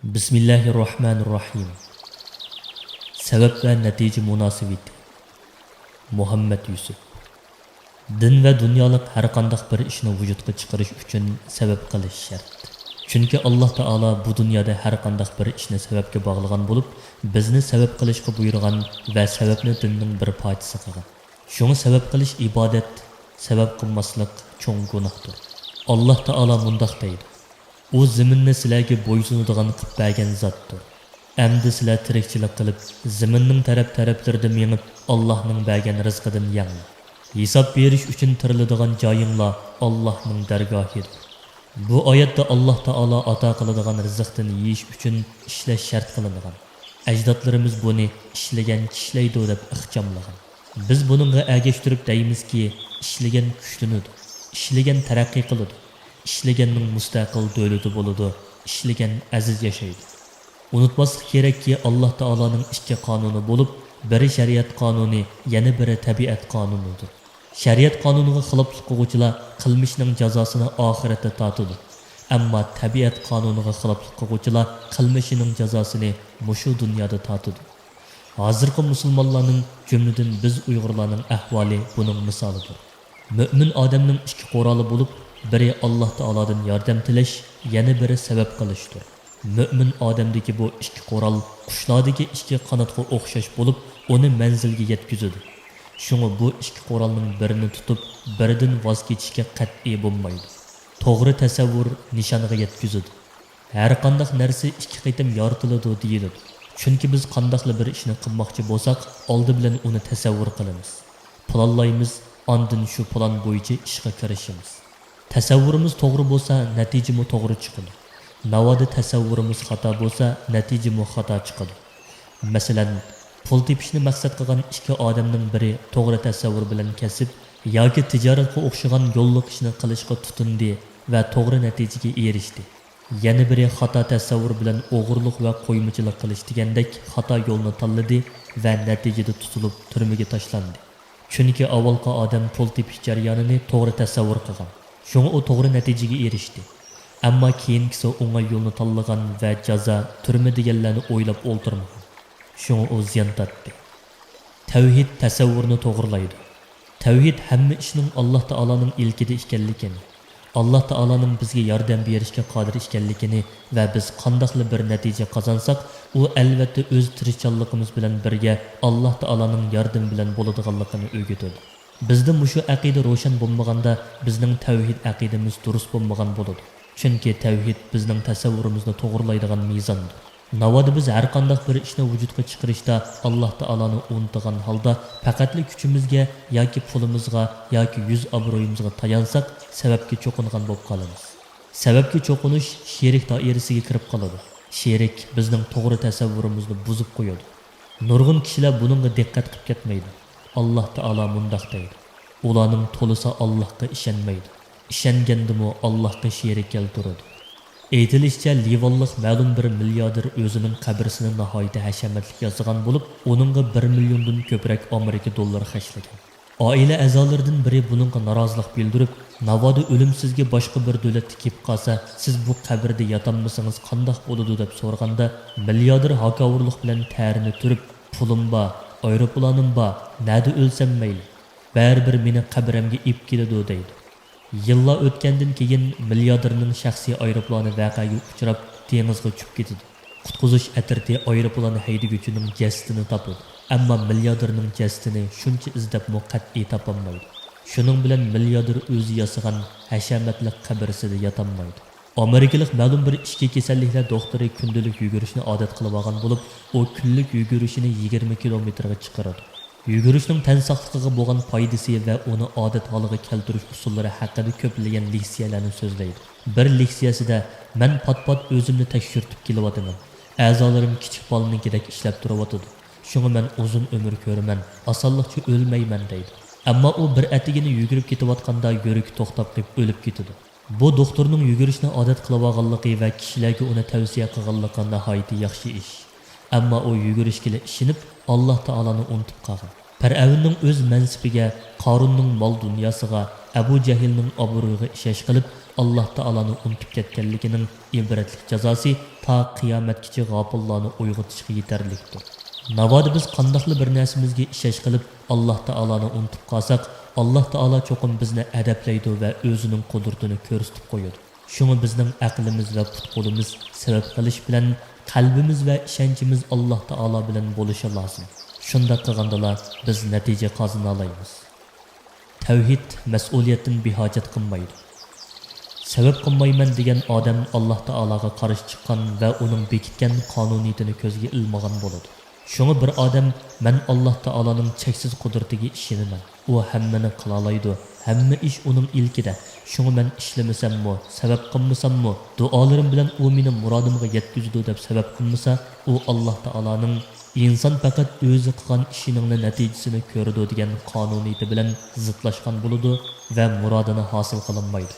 Bismillahirrahmanirrahim. Sebep ve netice münasebeti. Muhammed Yusuf. Din ve dünyalık her kandak bir işini vücutga çıkarış üçün sebep kılış şart. Çünkü Allah Taala bu dünyada her kandak bir işini sebepke bağlagan bulup, bizni sebep kılışka buyurgan ve sebepni dinning bir parçası kılgan. Şunu sebep kılış ibadet, sebep kılmaslık çoğun günahdır. Allah Taala mundaq deydi. O ziminni sizlarga bo'ysunadigan qilib bergan zotdir. Endi sizlar tirikchilik qilib, ziminning taraf-taraflarida mengib, Allohning bergan rizqidan yenglar. Hisob berish uchun tiriladigan joyinglar Allohning dargohidir. Bu oyatda Alloh taolo ato qiladigan rizqdan yeyish uchun ishlash shart qilingan. Ajdodlarimiz buni ishlagan ishlaydi deb ixchamlagan. Biz buningga ergashtirib deymizki, ishlagan kuchlanadi, ishlagan taraqqiy qiladi. İşlegenning mustaqil davlati bo'ladi, ishlagan aziz yashaydi. Unutmaslik kerakki, Alloh taoloning ikki qonuni bo'lib, biri shariat qonuni, yana biri tabiat qonunidir. Shariat qonuniga xiloflik qiluvchilar qilmishning jazosini oxiratda tortadi. Ammo tabiat qonuniga xiloflik qiluvchilar qilmishining jazosini mushu dunyoda tortadi. Hozirgi musulmonlarning, jumladan biz Uyg'urlarning ahvoli buning misolidir. Mo'min odamning ikki quroli bo'lib, biri Allah Taaladan yardım tilash, yana biri sebep qilishdir. Mümin odamdagi bu ikki qoral qushlardagi ikki qanotga o'xshash bo'lib, uni manzilga yetkazadi. Shunga bu ikki qoralning birini tutib, biridan voz kechishga qat'iy bo'lmaydi. To'g'ri tasavvur nishonga yetkazadi. Har qanday narsa ikki qitim yoritiladi deyiladi. Chunki biz qandaqli bir ishni qilmoqchi bo'lsak, oldi bilan uni tasavvur qilamiz. Planlaymiz, ondan shu plan bo'yicha ishga kirishimiz. Tasavvurimiz to'g'ri bo'lsa, natijami to'g'ri chiqadi. Navoda tasavvurimiz xato bo'lsa, natijami xato chiqadi. Masalan, pul tepishni maqsad qilgan ikki odamning biri to'g'ri tasavvur bilan kasb yoki tijoratga o'xshagan yo'lliq ishni qilishga tutindi va to'g'ri natijaga erishdi. Yana biri xato tasavvur bilan o'g'irlik va qo'ymichilik qilish degandek xato yo'lni tanladi va natijada tutilib turmaga tashlandi. Chunki avvalgi odam pul tepish jarayonini to'g'ri tasavvur qilgan. Şunu o doğru neticeye erişti. Ama keyingisi o'ng'ay yo'lni tanlagan va jazo turma deganlarni o'ylab o'ltirmagan. Şunu o ziyon tortdi. Tavhid tasavvurni to'g'rilaydi. Tavhid hamma ishning Alloh taolaning ilkida ekanligini, Alloh taolaning bizga yordam berishga qodir ekanligini va biz qandoqli bir natija qozonsak, u albatta o'z tirishchanligimiz bilan birga Alloh taolaning yordami bilan bo'ladiganligini o'rgatadi. Bizde mushu aqida ro'shan bo'lmaganda bizning tavhid aqidamiz durust bo'lmagan bo'ladi. Chunki tavhid bizning tasavvurimizni to'g'rilaydigan mezondir. Navoda biz har qanday bir ishni vujudga chiqarishda Alloh taolani unutgan holda faqatli kuchimizga yoki pulimizga yoki yuz obro'yimizga tayansak, sababga cho'qingan bo'lib qolamiz. Sababga cho'qinish sherik doirasiga kirib qoladi. Sherik bizning to'g'ri tasavvurimizni buzib qo'yadi. Nurg'un kishilar buningga diqqat qilib ketmaydi. Allah Taala mundaq deydi. Ularning to'lisa Allohga ishonmaydi. Ishongandimi Allohga sherik keltiradi. Aytilishicha, Livanlik ma'lum bir milliarder o'zining qabrisini nihoyat hashamatli yozgan bo'lib, uningga 1 milliondan ko'proq Amerika dollari xarjlagan. Oila a'zolaridan biri buningga norozilik bildirib, navoda o'limsizga boshqa bir davlatga kelib qolsa, siz bu qabrda yotammasangiz qandoq bo'ladi deb so'raganda, milliarder hakovurlik bilan ta'rini turib, pulim bor, aeroplanim bor, nada o'lsam mayli, baribir meni qabrimga ip keladi deydi. Yillar o'tgandan keyin milliarderning shaxsiy aeroplani voqeaga uchrab dengizga tushib ketadi. Qutqizish atirti aeroplani haydaguvchining jasadini topadi. Ammo milliarderning jasadini shuncha izlab qat'iy topolmaydi. Shuning bilan milliarder o'zi yasagan hashamatli qabrisida yotolmaydi. Amerikalik ma'lum bir ichki kasalliklar doktori kundalik yugurishni odat qilib olgan bo'lib, u kunlik yugurishini 20 kilometrga chiqaradi. Yugurishning tan sog'ligiga bo'lgan foydasi va uni odat holiga keltirish usullari haqida ko'plagan leksiyalarni so'zlaydi. Bir leksiyasida men pat-pat o'zimni tekshirtib kelyapman. A'zolarim kichik bolanikidek ishlab turyotdi. Shunga men uzun umr ko'raman, osonlikcha o'lmayman deydi. Ammo u bir atigini yugurib ketayotganda yurak to'xtab qolib o'lib ketadi. Bu doktorning yugurishni odat qilib olganligi va kishilarga uni tavsiya qilganligi nihoyatda yaxshi ish. Ammo u yugurishga ishinib, Alloh taolani unutib qolgan. Fir'avnning o'z mansibiga, Qorunning mol dunyosiga, Abu Jahilning obro'yiga ishosh qilib, Alloh taoloni unutib ketganligining ibratli jazosi ta qiyomatgacha g'ofillarni uyg'otishga yetarlikdir. Navoda biz qandoqli bir narsamizga ishosh qilib, Alloh taoloni unutib qolsak, Alloh taolo cho'qim bizni adablaydi va o'zining qudratini ko'rsatib qo'yadi. Shunga bizning aqlimiz va put-qo'limiz sabab qilish bilan qalbimiz va ishonchimiz Alloh taolo bilan bo'lishi lozim. Shunda qilgandalar biz natija qozona olamiz. Tavhid mas'uliyatdan behojat qilmaydi. Sabab qilmayman degan odam Alloh taologa qarshi chiqqan va uning bekitgan qonuniyatini ko'zga ilmagan bo'ladi. Shunga bir odam men Alloh taoloning cheksiz qudratiga ishonaman. U hammani qila oladi. Hamma ish uning ilkida. Shunga men ishlamasammi, sabab qilmasammi, duolarim bilan u meni murodimga yetkazadi deb sabab qilmasa, u Alloh taoloning inson faqat o'zi qilgan ishining natijasini ko'radi degan qonuniyati bilan zidlashgan bo'ladi va murodini hosil qilinmaydi.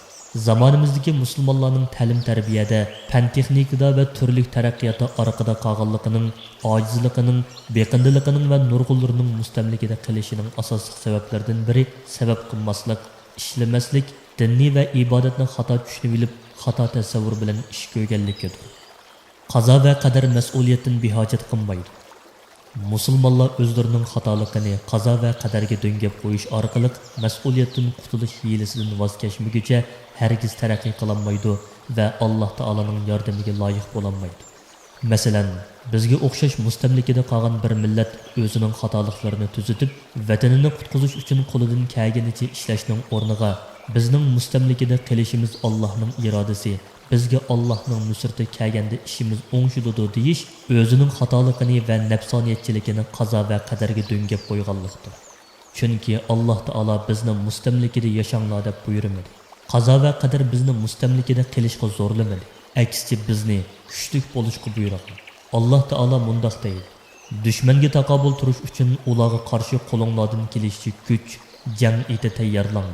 Zamonimizdagi musulmonlarning ta'lim-tarbiyada, fan-texnikada va turli taraqqiyotda orqada qolganligining, ojizligining, beqindiligining va nurg'unlarining mustamlikida qilishining asosiy sabablaridan biri sabab qilmaslik, ishlamaslik, diniy va ibodatni xato tushunib bilib, xato tasavvur bilan ish ko'rganlikdir. Qazo va qadar mas'uliyatdan behojat qilmaydi. Musulmonlar o'zlarining xatoligini qazo va qadarga döngab qo'yish orqali mas'uliyatdan qutulish hiyilasidan voz kechmaguncha hargiz taraqqiy qilolmaydi va Alloh taolaning yordamiga loyiq bo'lolmaydi. Masalan, bizga o'xshash mustamlikada qolgan bir millat o'zining xatoliklarini tuzitib, vatanini qutqizish uchun qo'lidan kelganicha ishlashning o'rniga bizning mustamlikada qilishimiz Allohning irodasi, bizga Allohning nusrati kelganda ishimiz o'ngshidi deyish o'zining xatoligini va nafsoniyatchiligini qazo va qadarga döngab qo'yganlikdir. Chunki Alloh taolo bizni mustamlikada yashanglar deb buyurmadi. Qazo va qadar bizni mustamlikada qilishga zo'rlamadi. Aksicha bizni kuchli bo'lishga buyurdi. Alloh taolo mundaq deydi: dushmanga taqobil turish uchun ularga qarshi qo'linglardan kelishchi kuch, jang eti tayyorlang.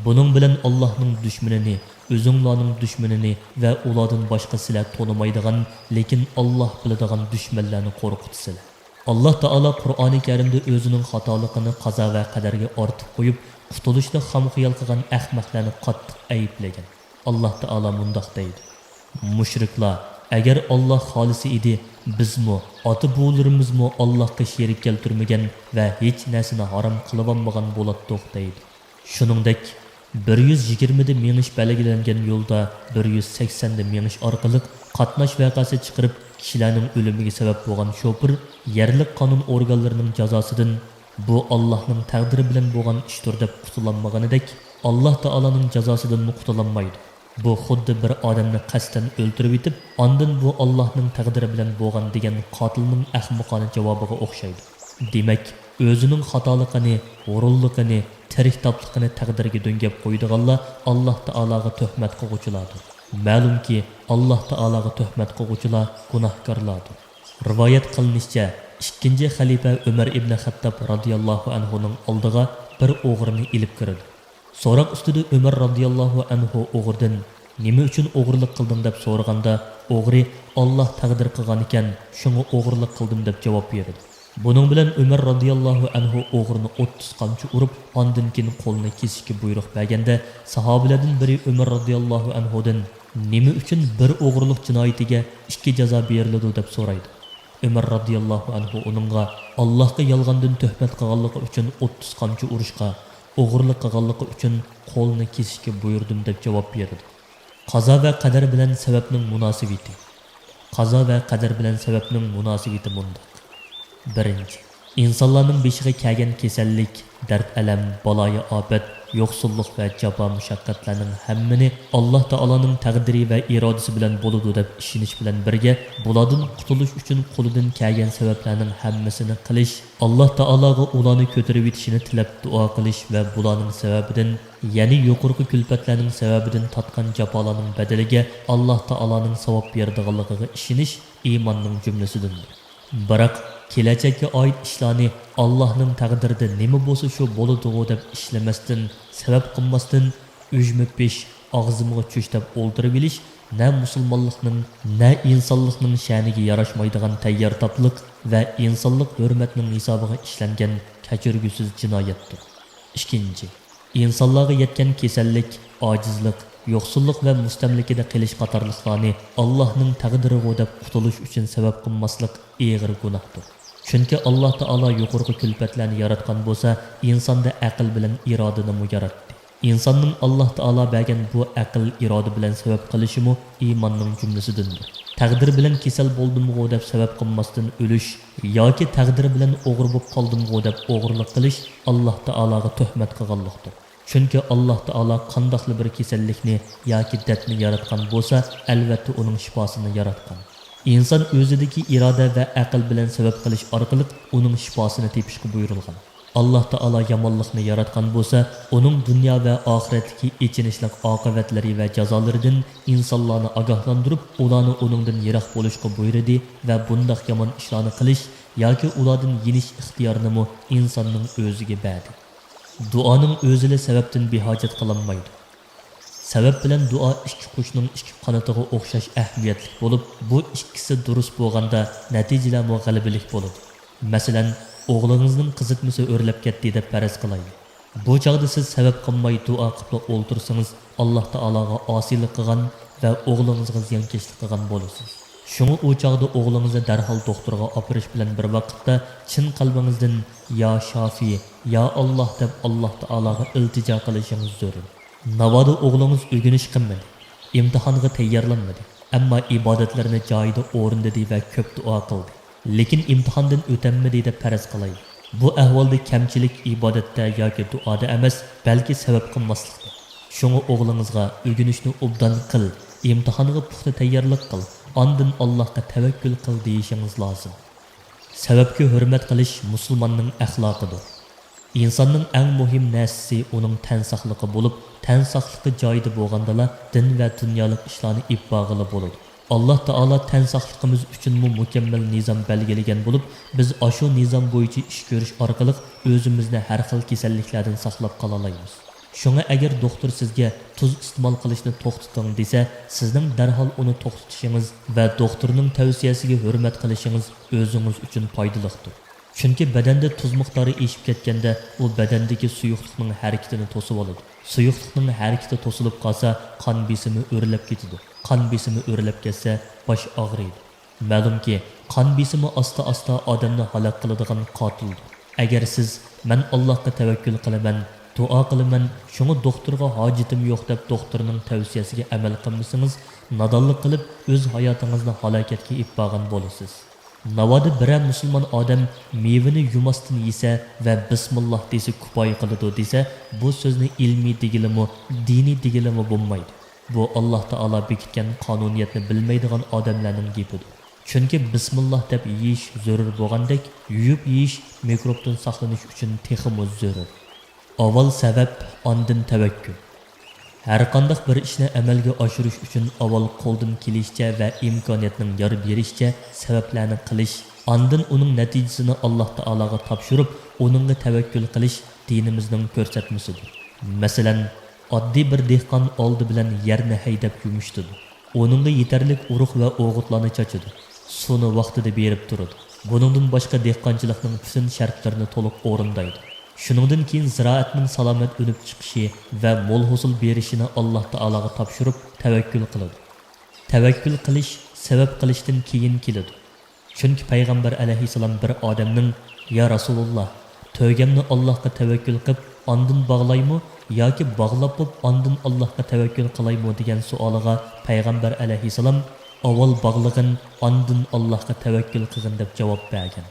Buning bilan Allohning dushmanini, o'zinglarning dushmanini va ulardan boshqa sizlar tonimaydigan, lekin Alloh biladigan dushmanlarni qo'rqitisizlar. Alloh taolo Qur'oni Karimda o'zining xatoligini qazo va qadarga ortib qo'yib, qutulishni xomxiyol qilgan ahmoqlarni qattiq ayblagan. Alloh taolo mundaq deydi: mushriklar, agar Alloh xolisi edi, bizmi, ota-bovlarimizmi Allohga sherik keltirmagan va hech narsani harom qilib olmagan bo'lardik deydi. Shuningdek, 120 da menish belgilangan yo'lda 180 da menish orqali qatnash voqeasi chiqarib, kishilarning o'limiga sabab bo'lgan shofir yerlik qonun organlarining jazosidan bu Allohning taqdiri bilan bo'lgan ishdir deb qutulanmaganidek, Alloh taolaning jazosidan qutulanmaydi. Bu xuddi bir odamni qasddan o'ldirib etib, ondan bu Allohning taqdiri bilan bo'lgan degan qotilning ahmoqona javobiga o'xshaydi. Demak, o'zining xatoligini, g'ururligini, tirik topligini taqdirga döngab qo'ydiganlar Alloh taolaga tuhmat qiluvchilardir. Ma'lumki, Alloh taolaga tuhmat qiluvchilar gunohkorlardir. Rivoyat qilinishicha, 2-xalifa Umar ibn Xattob radhiyallohu anhu ning oldiga bir o'g'rini ilib kirdi. So'roq ustida Umar radhiyallohu anhu o'g'irdan nima uchun o'g'irlik qilding deb so'raganda, o'g'ri Alloh taqdir qilgan ekan, shunga o'g'irlik qildim deb javob berdi. Buning bilan Umar radhiyallohu anhu o'g'rini 30 qamchi urib, ondan keyin qo'lini kesishga buyruq berganda, sahobalardan biri Umar radhiyallohu anhu dan nima uchun bir o'g'irlik jinoyatiga 2 jazo beriladi deb so'raydi. Umar radhiyallohu anhu uningga Allohga yolg'ondan tuhmat qilganligi uchun 30 qamchi urishga, o'g'irlik qilganligi uchun qo'lini kesishga buyurdim deb javob berdi. Qazo va qadar bilan sababning munosabati. Qazo va qadar bilan sababning munosabati bunday. Birinchi, insonlarning beshiga kelgan kasallik, dard alam, baloyi ofat, yo'qsullik va jafo mushaqqatlarning hammani Alloh taolaning taqdiri va irodasi bilan bo'ladi deb ishonish bilan birga, bulardan qutulish uchun qo'lidan kelgan sabablarning hammasini qilish, Alloh taologa ularni ko'tarib yetishini tilab duo qilish va bularning sababidan, ya'ni yuqorqi kulfatlarning sababidan tatgan jafolarning badaliga Alloh taolaning savob beradiganligiga ishonish iymonning jumlasidandir. Biroq kelajakka oid ishlarni Allohning taqdirida nima bo'lsa shu bo'ladi deb ishlamasdan, sabab qilmasdan o'jmi-pesh og'zimga cho'shtab o'ldirib bilish na musulmonlikning, na insonlikning sha'niga yarashmaydigan tayyor toplik va insonlik hurmatining hisobiga ishlangan kechirgusiz jinoyatdir. Ikkinchi, insonlarga yetgan kasallik, ojizlik, yo'qsullik va mustamlikada qilish qatorliqlarni Allohning taqdiriga deb qutulish uchun sabab qilmaslik og'ir gunohdir. Chunki Alloh taolo yuqorqi kulfatlarni yaratgan bo'lsa, insonda aql bilan irodani yaratdi. İnsanның Allah Taala bergan bu aql iroda bilan sabab qilishimi iymonning jumlasidandir. Taqdir bilan kasal bo'ldimmi deb sabab qilmasdan o'lish yoki taqdir bilan o'g'ri bo'lib qoldimmi deb o'g'irlik qilish Alloh Taolaga tuhmat qilganlikdir. Chunki Alloh Taolo qandoqli bir kasallikni yoki dardni yaratgan bo'lsa, albatta uning shifosini yaratgan. İnson o'zidagi iroda va aql bilan sabab qilish orqali uning shifosini tepishga buyurilgan. Allah Taala yomonlikni yaratgan bo'lsa, uning dunyo va oxiratdagi ichinishlik oqibatlari va jazolaridan insonlarni ogohlantirib, ularni uningdan yiroq bo'lishga buyurdi va bundoq yomon ishlarni qilish yoki ulardan yenish ixtiyorini insonning o'ziga berdi. Duoning o'zili sababdan behojat qilinmaydi. Sabab bilan duo ikki qushning ikki qanotiga o'xshash ahamiyatli bo'lib, bu ikkisi durust bo'lganda natijalar g'alabalik bo'ladi. Masalan, o'g'lingizning qiziqmasi o'rlab ketdi deb faraz qilaylik. Bu chog'da siz sabab qilmay duo qilib o'ltirsangiz, Alloh taologa osiylik qilgan va o'g'lingizga ziyonkashlik qilgan bo'lasiz. Shuni u chog'da o'g'lingizni darhol doktorga operish bilan bir vaqtda chin qalbingizdan ya Shafi, ya Alloh deb Alloh taologa iltijo qilishingiz zarur. Navoda o'g'lingiz o'rganish qilmadi, imtihonga tayyorlanmadi, ammo ibodatlarini joyida o'rindadi va ko'p duo qildi. Lekin imtihondan o'tanmadi deb faraz qilaylik. Bu ahvolda kamchilik ibodatda yoki duoda emas, balki sabab qilmaslikdir. Shuni o'g'lingizga o'rganishni obdan qil, imtihonga puxta tayyorlik qil, ondan Allohga tavakkul qil deyishingiz lozim. Sababga hurmat qilish musulmonning axloqidir. İnsanның eng muhim narsasi uning tan saqligi bo'lib, tan saqligi joyida bo'lgandala din va dunyolik ishlarni ibbog'ili bo'ladi. Alloh taolo tan saqligimiz uchun mukammal nizom belgilagan bo'lib, biz ashu nizom bo'yicha ish ko'rish orqali o'zimizni har xil kasalliklardan saqlab qola olamiz. Shunga agar doktor sizga tuz iste'mol qilishni to'xtating desa, sizning darhol uni to'xtatishingiz va doktorning tavsiyasiga hurmat qilishingiz o'zingiz uchun foydalidir. Chunki badanda tuz miqdori eshib ketganda, u badandagi suyuqlikning harakatini to'sib oladi. Suyuqlikning harakati to'silib qolsa, qon besimi o'rilib ketadi. Qon besimi o'rilib ketsa, bosh og'riydi. Ma'lumki, qon besimi asta-asta odamni halok qiladigan qotildir. Agar siz "Men Allohga tavakkul qilaman, duo qilaman, shuni doktorga hojitim yo'q" deb doktorning tavsiyasiga amal qilmasangiz, nadonlik qilib o'z hayotingizni halokatga ib borgan bo'lasiz. Navoda biror musulmon odam mevani yumasdan yesa va bismillah desa kupoy qiladi desa, bu so'zni ilmiy degilimi, diniy degilimi bo'lmaydi. Bu Alloh taolo bekitgan qonuniyatni bilmaydigan odamlarning gapidir. Chunki bismillah deb yeyish zarur bo'lgandek, yuyib yeyish mikrobdan saqlanish uchun texmi zarur. Avval sabab, ondan tavakkul. Har qanday bir ishni amalga oshirish uchun avval qo'ldan kelishcha va imkoniyatning yor berishcha sabablarni qilish, ondan uning natijasini Alloh taologa topshirib, uningga tavakkul qilish dinimizning ko'rsatmasidir. Masalan, oddiy bir dehqon oldi bilan yerni haydab yumishdi. Uningga yetarlik urug' va o'g'itlarni chachidi. Suvni vaqtida berib turadi. Buningdan boshqa dehqonchilikning butun shartlarini to'liq o'rindaydi. Shuningdan keyin ziroatning salomat o'nib chiqishi va mo'l hosil berishini Alloh taologa topshirib tavakkul qiladi. Tavakkul qilish sabab qilishdan keyin keladi. Chunki payg'ambar alayhisalom bir odamning "Ya Rasululloh, to'ygamni Allohga tavakkul qilib, ondan bog'laymi yoki bog'lab bo'lib, ondan Allohga tavakkul qilaymi" degan savoliga payg'ambar alayhisalom "Avval bog'lig'in, ondan Allohga tavakkul qilgin" deb javob bergan.